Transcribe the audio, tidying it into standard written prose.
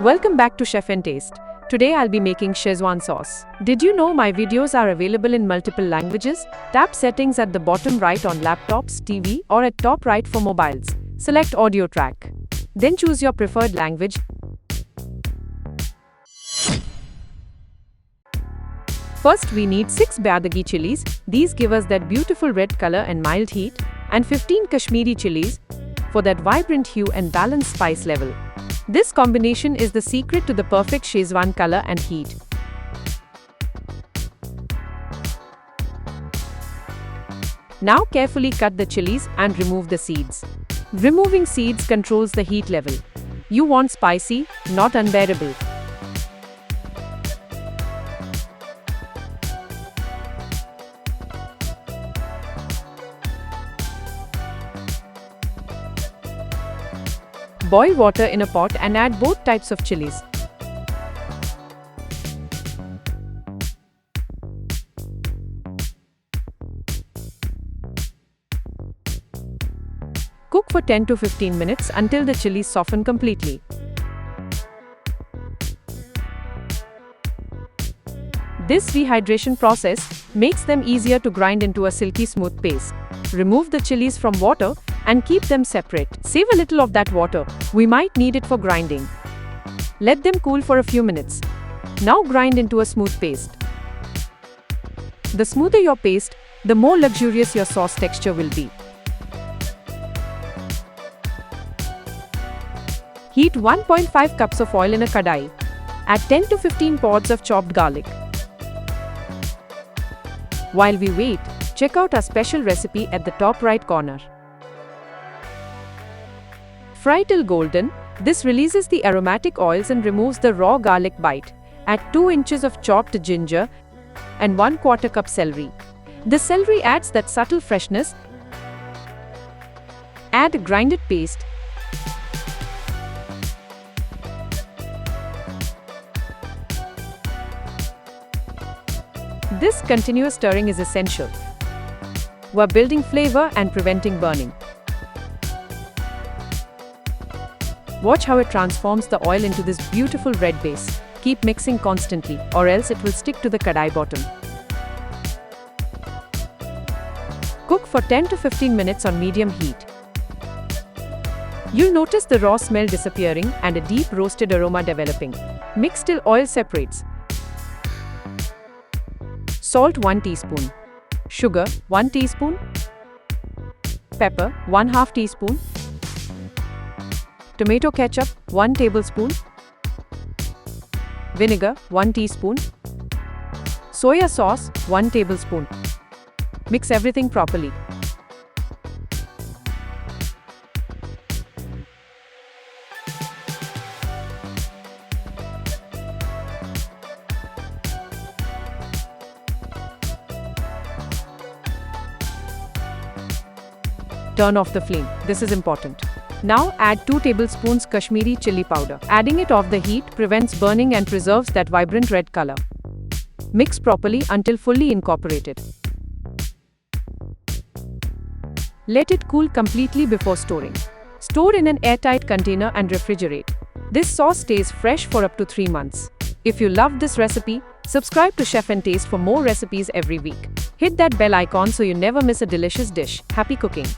Welcome back to Chef and Taste. Today I'll be making Schezwan sauce. Did you know my videos are available in multiple languages? Tap settings at the bottom right on laptops, TV, or at top right for mobiles. Select audio track. Then choose your preferred language. First we need 6 Byadagi chilies. These give us that beautiful red color and mild heat, and 15 Kashmiri chilies for that vibrant hue and balanced spice level. This combination is the secret to the perfect Schezwan color and heat. Now carefully cut the chilies and remove the seeds. Removing seeds controls the heat level. You want spicy, not unbearable. Boil water in a pot and add both types of chilies. Cook for 10 to 15 minutes until the chilies soften completely. This rehydration process makes them easier to grind into a silky smooth paste. Remove the chilies from water and keep them separate. Save a little of that water. We might need it for grinding. Let them cool for a few minutes. Now grind into a smooth paste. The smoother your paste, the more luxurious your sauce texture will be. Heat 1.5 cups of oil in a kadai. Add 10 to 15 pods of chopped garlic. While we wait, check out our special recipe at the top right corner. Fry till golden. This releases the aromatic oils and removes the raw garlic bite. Add 2 inches of chopped ginger and 1/4 cup celery. The celery adds that subtle freshness. Add grinded paste. This continuous stirring is essential. We're building flavor and preventing burning. Watch how it transforms the oil into this beautiful red base. Keep mixing constantly, or else it will stick to the kadai bottom. Cook for 10 to 15 minutes on medium heat. You'll notice the raw smell disappearing and a deep roasted aroma developing. Mix till oil separates. Salt 1 teaspoon. Sugar 1 teaspoon. Pepper 1/2 teaspoon. Tomato ketchup 1 tablespoon. Vinegar 1 teaspoon. Soya sauce 1 tablespoon. Mix everything properly. Turn off the flame. This is important. Now add 2 tablespoons Kashmiri Chilli powder. Adding it off the heat prevents burning and preserves that vibrant red color. Mix properly until fully incorporated. Let it cool completely before storing. Store in an airtight container and refrigerate. This sauce stays fresh for up to 3 months. If you loved this recipe, subscribe to Chef and Taste for more recipes every week. Hit that bell icon so you never miss a delicious dish. Happy cooking!